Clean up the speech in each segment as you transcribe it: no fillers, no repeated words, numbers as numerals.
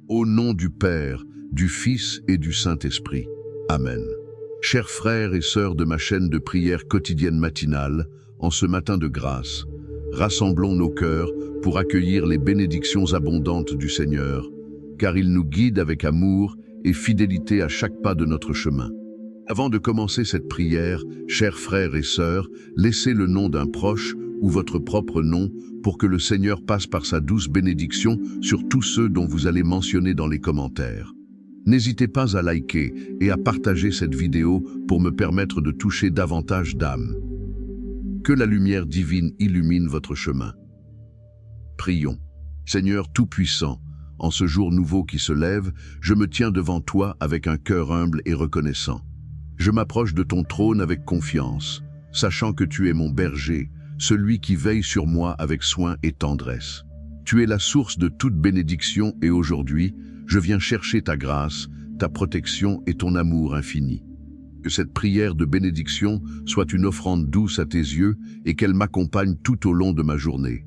Au nom du Père, du Fils et du Saint-Esprit. Amen. Chers frères et sœurs de ma chaîne de prière quotidienne matinale, en ce matin de grâce, rassemblons nos cœurs pour accueillir les bénédictions abondantes du Seigneur, car il nous guide avec amour et fidélité à chaque pas de notre chemin. Avant de commencer cette prière, chers frères et sœurs, laissez le nom d'un proche ou votre propre nom pour que le Seigneur passe par sa douce bénédiction sur tous ceux dont vous allez mentionner dans les commentaires. N'hésitez pas à liker et à partager cette vidéo pour me permettre de toucher davantage d'âmes. Que la lumière divine illumine votre chemin. Prions. Seigneur Tout-Puissant, en ce jour nouveau qui se lève, je me tiens devant toi avec un cœur humble et reconnaissant. Je m'approche de ton trône avec confiance, sachant que tu es mon berger, celui qui veille sur moi avec soin et tendresse. Tu es la source de toute bénédiction et aujourd'hui, je viens chercher ta grâce, ta protection et ton amour infini. Que cette prière de bénédiction soit une offrande douce à tes yeux et qu'elle m'accompagne tout au long de ma journée.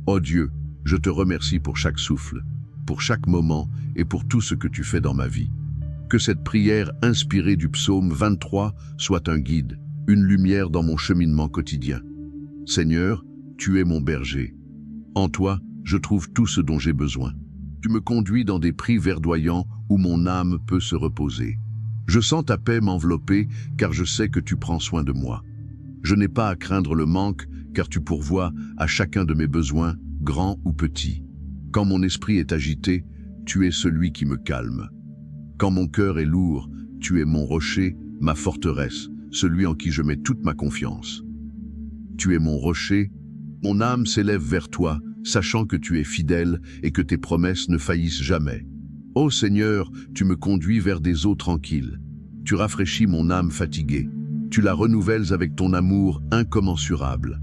Ô Dieu, je te remercie pour chaque souffle, pour chaque moment et pour tout ce que tu fais dans ma vie. Que cette prière inspirée du psaume 23 soit un guide, une lumière dans mon cheminement quotidien. Seigneur, tu es mon berger. En toi, je trouve tout ce dont j'ai besoin. Tu me conduis dans des prés verdoyants où mon âme peut se reposer. Je sens ta paix m'envelopper car je sais que tu prends soin de moi. Je n'ai pas à craindre le manque car tu pourvois à chacun de mes besoins, grands ou petits. Quand mon esprit est agité, tu es celui qui me calme. Quand mon cœur est lourd, tu es mon rocher, ma forteresse, celui en qui je mets toute ma confiance. Tu es mon rocher, mon âme s'élève vers toi, sachant que tu es fidèle et que tes promesses ne faillissent jamais. Ô Seigneur, tu me conduis vers des eaux tranquilles. Tu rafraîchis mon âme fatiguée. Tu la renouvelles avec ton amour incommensurable.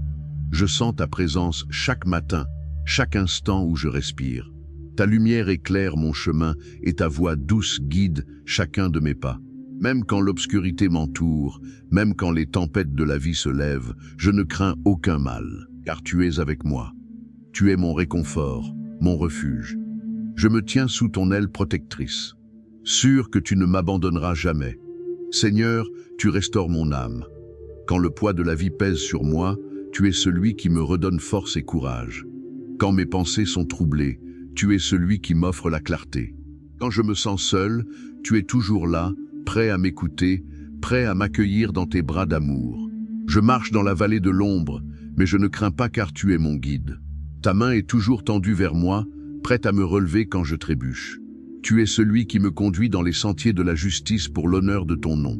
Je sens ta présence chaque matin, chaque instant où je respire. Ta lumière éclaire mon chemin et ta voix douce guide chacun de mes pas. Même quand l'obscurité m'entoure, même quand les tempêtes de la vie se lèvent, je ne crains aucun mal, car tu es avec moi. Tu es mon réconfort, mon refuge. Je me tiens sous ton aile protectrice, sûr que tu ne m'abandonneras jamais. Seigneur, tu restaures mon âme. Quand le poids de la vie pèse sur moi, tu es celui qui me redonne force et courage. Quand mes pensées sont troublées, tu es celui qui m'offre la clarté. Quand je me sens seul, tu es toujours là, prêt à m'écouter, prêt à m'accueillir dans tes bras d'amour. Je marche dans la vallée de l'ombre, mais je ne crains pas car tu es mon guide. Ta main est toujours tendue vers moi, prête à me relever quand je trébuche. Tu es celui qui me conduit dans les sentiers de la justice pour l'honneur de ton nom.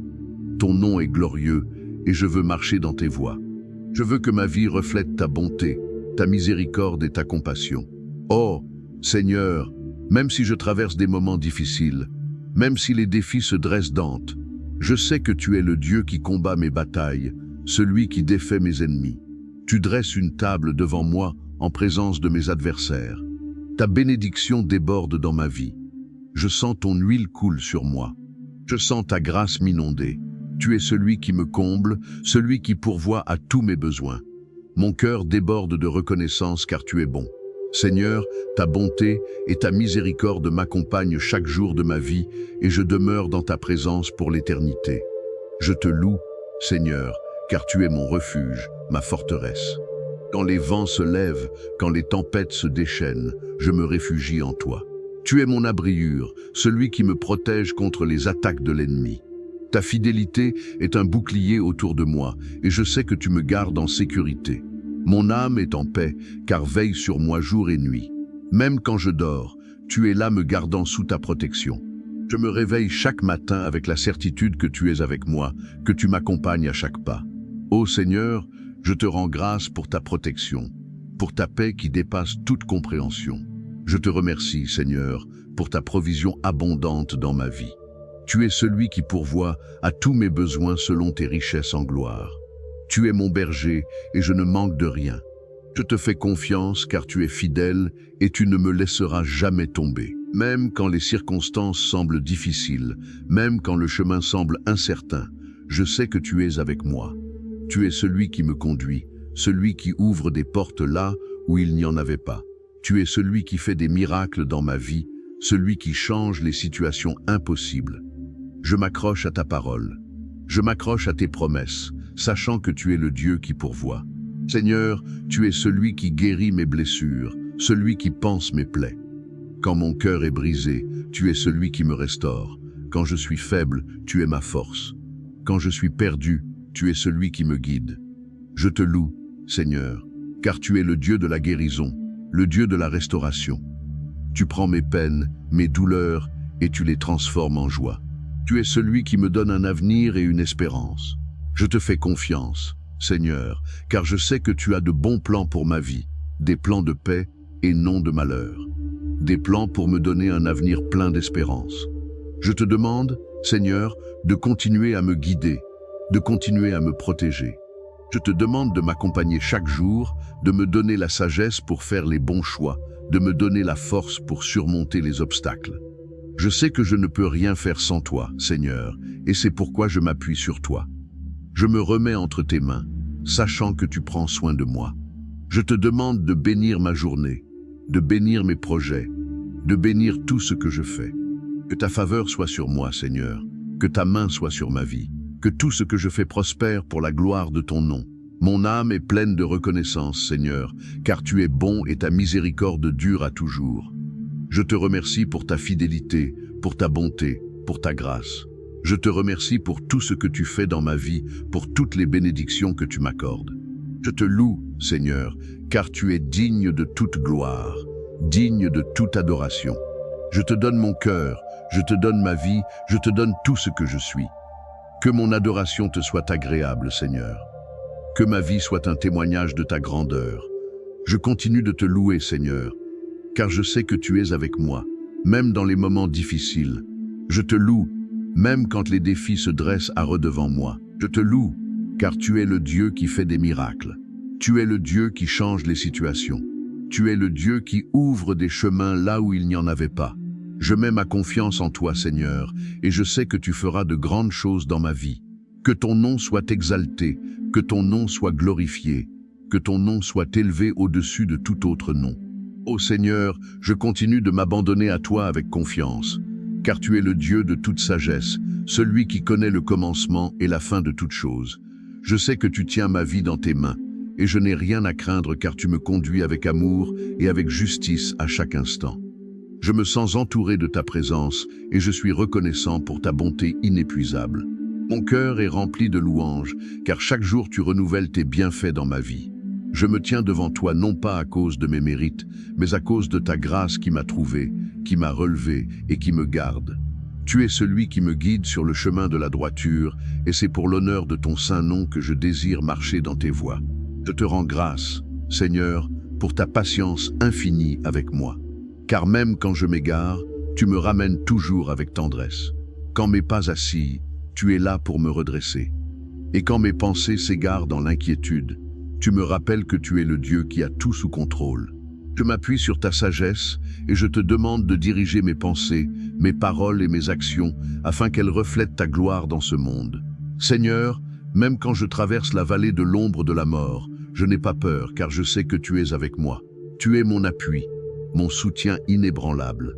Ton nom est glorieux et je veux marcher dans tes voies. Je veux que ma vie reflète ta bonté, ta miséricorde et ta compassion. Oh, Seigneur, même si je traverse des moments difficiles, même si les défis se dressent d'antes, je sais que tu es le Dieu qui combat mes batailles, celui qui défait mes ennemis. Tu dresses une table devant moi en présence de mes adversaires. Ta bénédiction déborde dans ma vie. Je sens ton huile coule sur moi. Je sens ta grâce m'inonder. Tu es celui qui me comble, celui qui pourvoit à tous mes besoins. Mon cœur déborde de reconnaissance car tu es bon. Seigneur, ta bonté et ta miséricorde m'accompagnent chaque jour de ma vie et je demeure dans ta présence pour l'éternité. Je te loue, Seigneur, car tu es mon refuge, ma forteresse. Quand les vents se lèvent, quand les tempêtes se déchaînent, je me réfugie en toi. Tu es mon abriure, celui qui me protège contre les attaques de l'ennemi. Ta fidélité est un bouclier autour de moi et je sais que tu me gardes en sécurité. Mon âme est en paix, car veille sur moi jour et nuit. Même quand je dors, tu es là me gardant sous ta protection. Je me réveille chaque matin avec la certitude que tu es avec moi, que tu m'accompagnes à chaque pas. Ô Seigneur, je te rends grâce pour ta protection, pour ta paix qui dépasse toute compréhension. Je te remercie, Seigneur, pour ta provision abondante dans ma vie. Tu es celui qui pourvoit à tous mes besoins selon tes richesses en gloire. Tu es mon berger et je ne manque de rien. Je te fais confiance car tu es fidèle et tu ne me laisseras jamais tomber. Même quand les circonstances semblent difficiles, même quand le chemin semble incertain, je sais que tu es avec moi. Tu es celui qui me conduit, celui qui ouvre des portes là où il n'y en avait pas. Tu es celui qui fait des miracles dans ma vie, celui qui change les situations impossibles. Je m'accroche à ta parole. Je m'accroche à tes promesses, sachant que tu es le Dieu qui pourvoit. Seigneur, tu es celui qui guérit mes blessures, celui qui panse mes plaies. Quand mon cœur est brisé, tu es celui qui me restaure. Quand je suis faible, tu es ma force. Quand je suis perdu, tu es celui qui me guide. Je te loue, Seigneur, car tu es le Dieu de la guérison, le Dieu de la restauration. Tu prends mes peines, mes douleurs, et tu les transformes en joie. Tu es celui qui me donne un avenir et une espérance. Je te fais confiance, Seigneur, car je sais que tu as de bons plans pour ma vie, des plans de paix et non de malheur, des plans pour me donner un avenir plein d'espérance. Je te demande, Seigneur, de continuer à me guider, de continuer à me protéger. Je te demande de m'accompagner chaque jour, de me donner la sagesse pour faire les bons choix, de me donner la force pour surmonter les obstacles. Je sais que je ne peux rien faire sans toi, Seigneur, et c'est pourquoi je m'appuie sur toi. Je me remets entre tes mains, sachant que tu prends soin de moi. Je te demande de bénir ma journée, de bénir mes projets, de bénir tout ce que je fais. Que ta faveur soit sur moi, Seigneur, que ta main soit sur ma vie, que tout ce que je fais prospère pour la gloire de ton nom. Mon âme est pleine de reconnaissance, Seigneur, car tu es bon et ta miséricorde dure à toujours. Je te remercie pour ta fidélité, pour ta bonté, pour ta grâce. Je te remercie pour tout ce que tu fais dans ma vie, pour toutes les bénédictions que tu m'accordes. Je te loue, Seigneur, car tu es digne de toute gloire, digne de toute adoration. Je te donne mon cœur, je te donne ma vie, je te donne tout ce que je suis. Que mon adoration te soit agréable, Seigneur. Que ma vie soit un témoignage de ta grandeur. Je continue de te louer, Seigneur, car je sais que tu es avec moi, même dans les moments difficiles. Je te loue, même quand les défis se dressent à redevant moi. Je te loue, car tu es le Dieu qui fait des miracles. Tu es le Dieu qui change les situations. Tu es le Dieu qui ouvre des chemins là où il n'y en avait pas. Je mets ma confiance en toi, Seigneur, et je sais que tu feras de grandes choses dans ma vie. Que ton nom soit exalté, que ton nom soit glorifié, que ton nom soit élevé au-dessus de tout autre nom. Ô Seigneur, je continue de m'abandonner à toi avec confiance, car tu es le Dieu de toute sagesse, celui qui connaît le commencement et la fin de toutes choses. Je sais que tu tiens ma vie dans tes mains, et je n'ai rien à craindre car tu me conduis avec amour et avec justice à chaque instant. Je me sens entouré de ta présence et je suis reconnaissant pour ta bonté inépuisable. Mon cœur est rempli de louanges, car chaque jour tu renouvelles tes bienfaits dans ma vie. Je me tiens devant toi non pas à cause de mes mérites, mais à cause de ta grâce qui m'a trouvé, qui m'a relevé et qui me garde. Tu es celui qui me guide sur le chemin de la droiture, et c'est pour l'honneur de ton saint nom que je désire marcher dans tes voies. Je te rends grâce, Seigneur, pour ta patience infinie avec moi. Car même quand je m'égare, tu me ramènes toujours avec tendresse. Quand mes pas assis, tu es là pour me redresser. Et quand mes pensées s'égarent dans l'inquiétude, tu me rappelles que tu es le Dieu qui a tout sous contrôle. Je m'appuie sur ta sagesse et je te demande de diriger mes pensées, mes paroles et mes actions afin qu'elles reflètent ta gloire dans ce monde. Seigneur, même quand je traverse la vallée de l'ombre de la mort, je n'ai pas peur car je sais que tu es avec moi. Tu es mon appui, mon soutien inébranlable.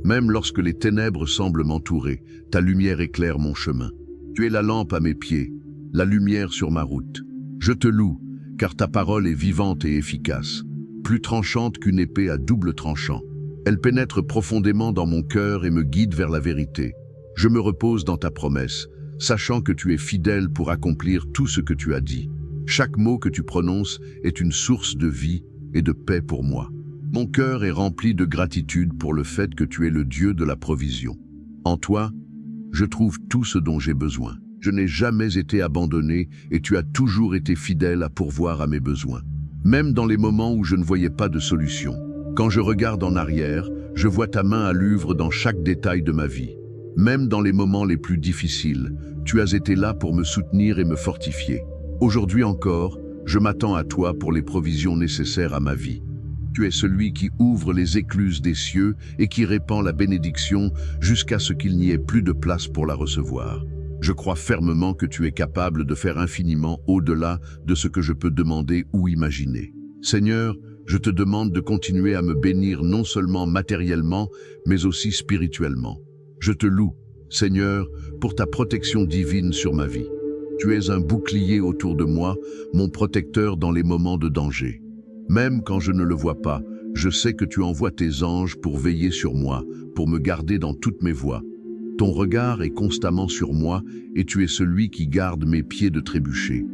Même lorsque les ténèbres semblent m'entourer, ta lumière éclaire mon chemin. Tu es la lampe à mes pieds, la lumière sur ma route. Je te loue, car ta parole est vivante et efficace, plus tranchante qu'une épée à double tranchant. Elle pénètre profondément dans mon cœur et me guide vers la vérité. Je me repose dans ta promesse, sachant que tu es fidèle pour accomplir tout ce que tu as dit. Chaque mot que tu prononces est une source de vie et de paix pour moi. Mon cœur est rempli de gratitude pour le fait que tu es le Dieu de la provision. En toi, je trouve tout ce dont j'ai besoin. Je n'ai jamais été abandonné et tu as toujours été fidèle à pourvoir à mes besoins. Même dans les moments où je ne voyais pas de solution. Quand je regarde en arrière, je vois ta main à l'œuvre dans chaque détail de ma vie. Même dans les moments les plus difficiles, tu as été là pour me soutenir et me fortifier. Aujourd'hui encore, je m'attends à toi pour les provisions nécessaires à ma vie. Tu es celui qui ouvre les écluses des cieux et qui répand la bénédiction jusqu'à ce qu'il n'y ait plus de place pour la recevoir. Je crois fermement que tu es capable de faire infiniment au-delà de ce que je peux demander ou imaginer. Seigneur, je te demande de continuer à me bénir non seulement matériellement, mais aussi spirituellement. Je te loue, Seigneur, pour ta protection divine sur ma vie. Tu es un bouclier autour de moi, mon protecteur dans les moments de danger. Même quand je ne le vois pas, je sais que tu envoies tes anges pour veiller sur moi, pour me garder dans toutes mes voies. Ton regard est constamment sur moi et tu es celui qui garde mes pieds de trébucher.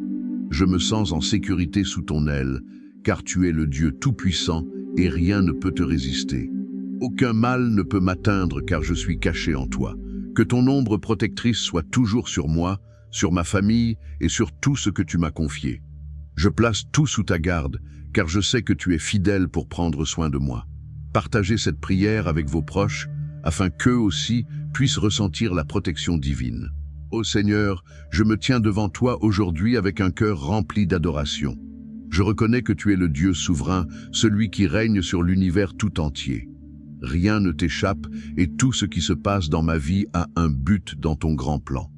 Je me sens en sécurité sous ton aile, car tu es le Dieu tout-puissant et rien ne peut te résister. Aucun mal ne peut m'atteindre car je suis caché en toi. Que ton ombre protectrice soit toujours sur moi, sur ma famille et sur tout ce que tu m'as confié. Je place tout sous ta garde, car je sais que tu es fidèle pour prendre soin de moi. Partagez cette prière avec vos proches, afin qu'eux aussi puissent ressentir la protection divine. Ô Seigneur, je me tiens devant toi aujourd'hui avec un cœur rempli d'adoration. Je reconnais que tu es le Dieu souverain, celui qui règne sur l'univers tout entier. Rien ne t'échappe et tout ce qui se passe dans ma vie a un but dans ton grand plan.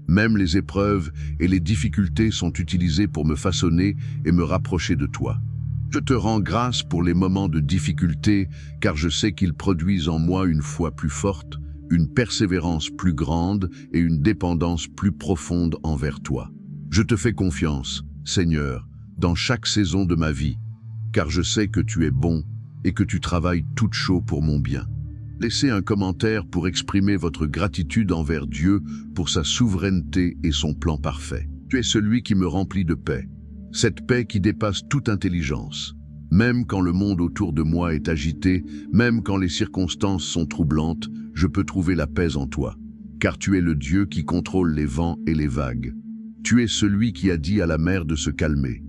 Même les épreuves et les difficultés sont utilisées pour me façonner et me rapprocher de toi. Je te rends grâce pour les moments de difficulté, car je sais qu'ils produisent en moi une foi plus forte, une persévérance plus grande et une dépendance plus profonde envers toi. Je te fais confiance, Seigneur, dans chaque saison de ma vie, car je sais que tu es bon et que tu travailles tout chaud pour mon bien. Laissez un commentaire pour exprimer votre gratitude envers Dieu pour sa souveraineté et son plan parfait. Tu es celui qui me remplit de paix, cette paix qui dépasse toute intelligence. Même quand le monde autour de moi est agité, même quand les circonstances sont troublantes, je peux trouver la paix en toi, car tu es le Dieu qui contrôle les vents et les vagues. Tu es celui qui a dit à la mer de se calmer,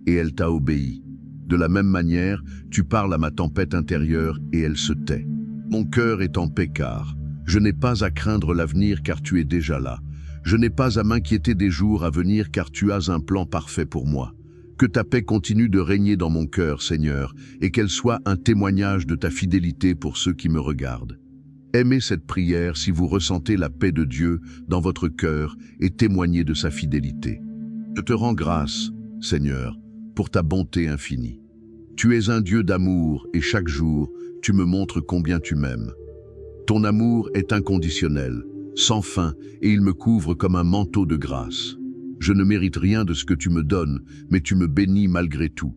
et elle t'a obéi. De la même manière, tu parles à ma tempête intérieure et elle se tait. Mon cœur est en paix car je n'ai pas à craindre l'avenir car tu es déjà là. Je n'ai pas à m'inquiéter des jours à venir car tu as un plan parfait pour moi. Que ta paix continue de régner dans mon cœur, Seigneur, et qu'elle soit un témoignage de ta fidélité pour ceux qui me regardent. Aimez cette prière si vous ressentez la paix de Dieu dans votre cœur et témoignez de sa fidélité. Je te rends grâce, Seigneur, pour ta bonté infinie. Tu es un Dieu d'amour et chaque jour, tu me montres combien tu m'aimes. Ton amour est inconditionnel, sans fin, et il me couvre comme un manteau de grâce. Je ne mérite rien de ce que tu me donnes, mais tu me bénis malgré tout.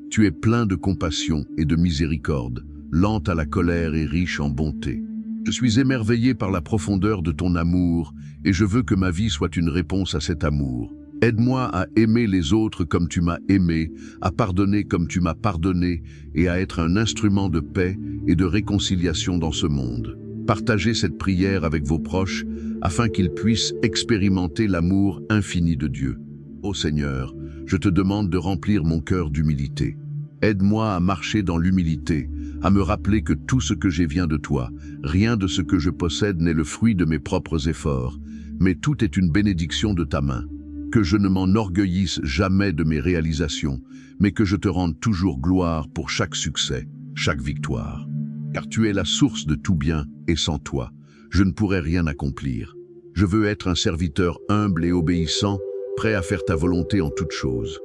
Tu es plein de compassion et de miséricorde, lent à la colère et riche en bonté. Je suis émerveillé par la profondeur de ton amour, et je veux que ma vie soit une réponse à cet amour. Aide-moi à aimer les autres comme tu m'as aimé, à pardonner comme tu m'as pardonné, et à être un instrument de paix et de réconciliation dans ce monde. Partagez cette prière avec vos proches, afin qu'ils puissent expérimenter l'amour infini de Dieu. Ô Seigneur, je te demande de remplir mon cœur d'humilité. Aide-moi à marcher dans l'humilité, à me rappeler que tout ce que j'ai vient de toi, rien de ce que je possède n'est le fruit de mes propres efforts, mais tout est une bénédiction de ta main. Que je ne m'enorgueillisse jamais de mes réalisations, mais que je te rende toujours gloire pour chaque succès, chaque victoire. Car tu es la source de tout bien, et sans toi, je ne pourrais rien accomplir. Je veux être un serviteur humble et obéissant, prêt à faire ta volonté en toutes choses.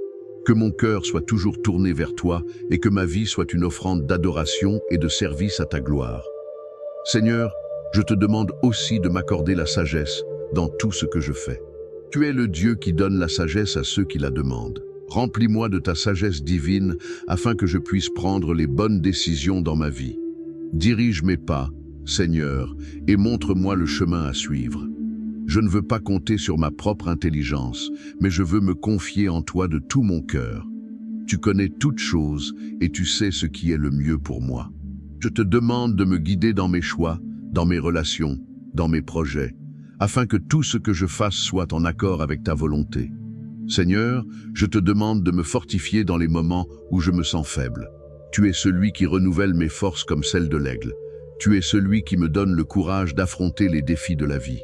Que mon cœur soit toujours tourné vers toi et que ma vie soit une offrande d'adoration et de service à ta gloire. Seigneur, je te demande aussi de m'accorder la sagesse dans tout ce que je fais. Tu es le Dieu qui donne la sagesse à ceux qui la demandent. Remplis-moi de ta sagesse divine afin que je puisse prendre les bonnes décisions dans ma vie. Dirige mes pas, Seigneur, et montre-moi le chemin à suivre. Je ne veux pas compter sur ma propre intelligence, mais je veux me confier en toi de tout mon cœur. Tu connais toutes choses et tu sais ce qui est le mieux pour moi. Je te demande de me guider dans mes choix, dans mes relations, dans mes projets, afin que tout ce que je fasse soit en accord avec ta volonté. Seigneur, je te demande de me fortifier dans les moments où je me sens faible. Tu es celui qui renouvelle mes forces comme celles de l'aigle. Tu es celui qui me donne le courage d'affronter les défis de la vie.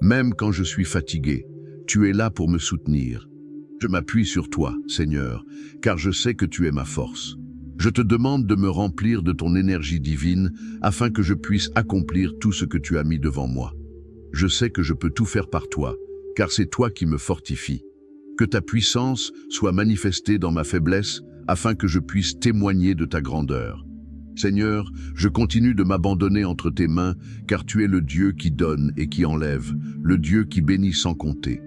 Même quand je suis fatigué, tu es là pour me soutenir. Je m'appuie sur toi, Seigneur, car je sais que tu es ma force. Je te demande de me remplir de ton énergie divine afin que je puisse accomplir tout ce que tu as mis devant moi. Je sais que je peux tout faire par toi, car c'est toi qui me fortifie. Que ta puissance soit manifestée dans ma faiblesse afin que je puisse témoigner de ta grandeur. Seigneur, je continue de m'abandonner entre tes mains, car tu es le Dieu qui donne et qui enlève, le Dieu qui bénit sans compter.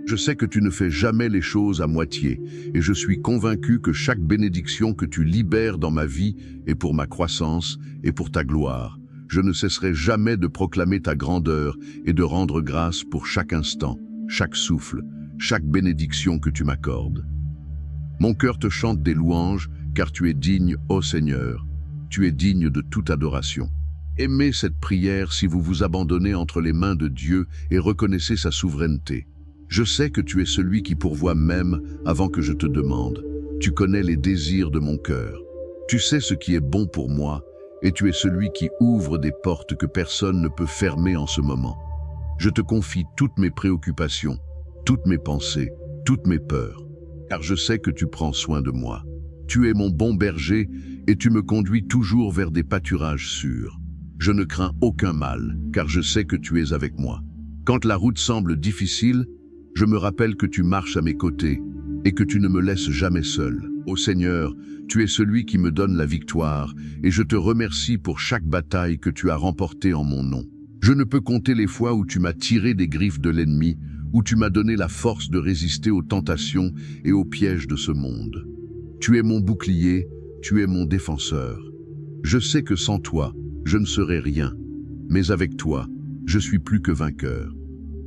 Je sais que tu ne fais jamais les choses à moitié, et je suis convaincu que chaque bénédiction que tu libères dans ma vie est pour ma croissance et pour ta gloire. Je ne cesserai jamais de proclamer ta grandeur et de rendre grâce pour chaque instant, chaque souffle, chaque bénédiction que tu m'accordes. Mon cœur te chante des louanges, car tu es digne, ô Seigneur. Tu es digne de toute adoration. Aimez cette prière si vous vous abandonnez entre les mains de Dieu et reconnaissez sa souveraineté. Je sais que tu es celui qui pourvoit même avant que je te demande. Tu connais les désirs de mon cœur. Tu sais ce qui est bon pour moi, et tu es celui qui ouvre des portes que personne ne peut fermer en ce moment. Je te confie toutes mes préoccupations, toutes mes pensées, toutes mes peurs, car je sais que tu prends soin de moi. Tu es mon bon berger et tu me conduis toujours vers des pâturages sûrs. Je ne crains aucun mal, car je sais que tu es avec moi. Quand la route semble difficile, je me rappelle que tu marches à mes côtés et que tu ne me laisses jamais seul. Ô Seigneur, tu es celui qui me donne la victoire et je te remercie pour chaque bataille que tu as remportée en mon nom. Je ne peux compter les fois où tu m'as tiré des griffes de l'ennemi, où tu m'as donné la force de résister aux tentations et aux pièges de ce monde. Tu es mon bouclier, tu es mon défenseur. Je sais que sans toi, je ne serai rien, mais avec toi, je suis plus que vainqueur.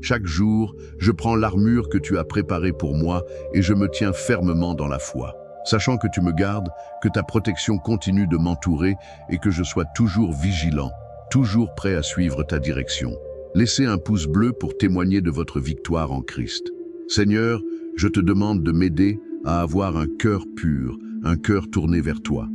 Chaque jour, je prends l'armure que tu as préparée pour moi et je me tiens fermement dans la foi, sachant que tu me gardes, que ta protection continue de m'entourer et que je sois toujours vigilant, toujours prêt à suivre ta direction. Laissez un pouce bleu pour témoigner de votre victoire en Christ. Seigneur, je te demande de m'aider à avoir un cœur pur, un cœur tourné vers toi.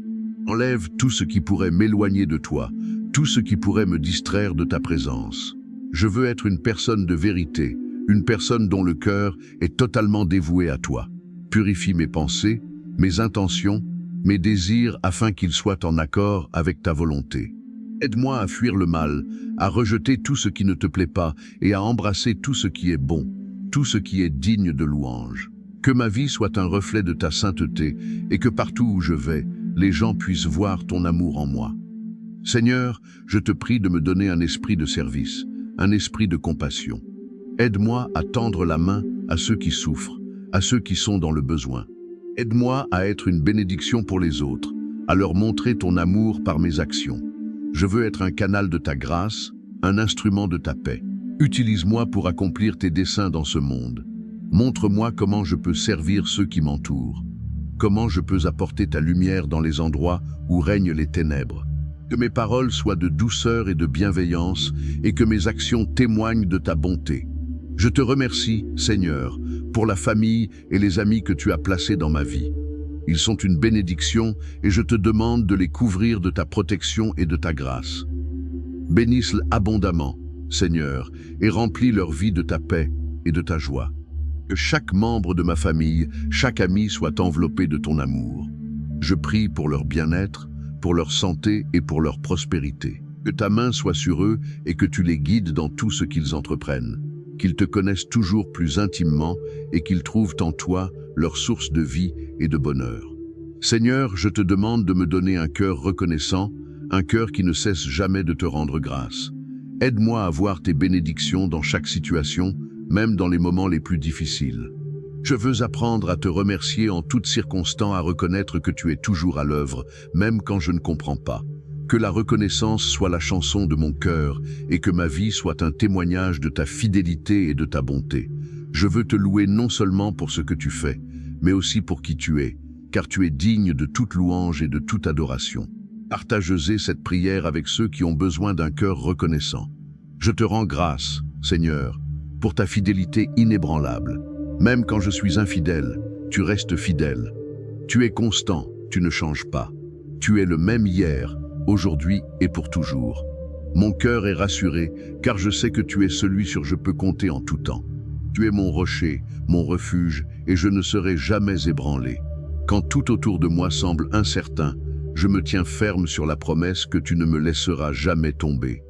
Enlève tout ce qui pourrait m'éloigner de toi, tout ce qui pourrait me distraire de ta présence. Je veux être une personne de vérité, une personne dont le cœur est totalement dévoué à toi. Purifie mes pensées, mes intentions, mes désirs afin qu'ils soient en accord avec ta volonté. Aide-moi à fuir le mal, à rejeter tout ce qui ne te plaît pas et à embrasser tout ce qui est bon, tout ce qui est digne de louange. Que ma vie soit un reflet de ta sainteté et que partout où je vais, les gens puissent voir ton amour en moi. Seigneur, je te prie de me donner un esprit de service, un esprit de compassion. Aide-moi à tendre la main à ceux qui souffrent, à ceux qui sont dans le besoin. Aide-moi à être une bénédiction pour les autres, à leur montrer ton amour par mes actions. Je veux être un canal de ta grâce, un instrument de ta paix. Utilise-moi pour accomplir tes desseins dans ce monde. Montre-moi comment je peux servir ceux qui m'entourent, comment je peux apporter ta lumière dans les endroits où règnent les ténèbres. Que mes paroles soient de douceur et de bienveillance et que mes actions témoignent de ta bonté. Je te remercie, Seigneur, pour la famille et les amis que tu as placés dans ma vie. Ils sont une bénédiction et je te demande de les couvrir de ta protection et de ta grâce. Bénisse-les abondamment, Seigneur, et remplis leur vie de ta paix et de ta joie. Que chaque membre de ma famille, chaque ami soit enveloppé de ton amour. Je prie pour leur bien-être, pour leur santé et pour leur prospérité. Que ta main soit sur eux et que tu les guides dans tout ce qu'ils entreprennent. Qu'ils te connaissent toujours plus intimement et qu'ils trouvent en toi leur source de vie et de bonheur. Seigneur, je te demande de me donner un cœur reconnaissant, un cœur qui ne cesse jamais de te rendre grâce. Aide-moi à voir tes bénédictions dans chaque situation, même dans les moments les plus difficiles. Je veux apprendre à te remercier en toutes circonstances, à reconnaître que tu es toujours à l'œuvre, même quand je ne comprends pas. Que la reconnaissance soit la chanson de mon cœur et que ma vie soit un témoignage de ta fidélité et de ta bonté. Je veux te louer non seulement pour ce que tu fais, mais aussi pour qui tu es, car tu es digne de toute louange et de toute adoration. Partagez cette prière avec ceux qui ont besoin d'un cœur reconnaissant. Je te rends grâce, Seigneur, pour ta fidélité inébranlable. Même quand je suis infidèle, tu restes fidèle. Tu es constant, tu ne changes pas. Tu es le même hier, aujourd'hui et pour toujours. Mon cœur est rassuré, car je sais que tu es celui sur je peux compter en tout temps. Tu es mon rocher, mon refuge, et je ne serai jamais ébranlé. Quand tout autour de moi semble incertain, je me tiens ferme sur la promesse que tu ne me laisseras jamais tomber.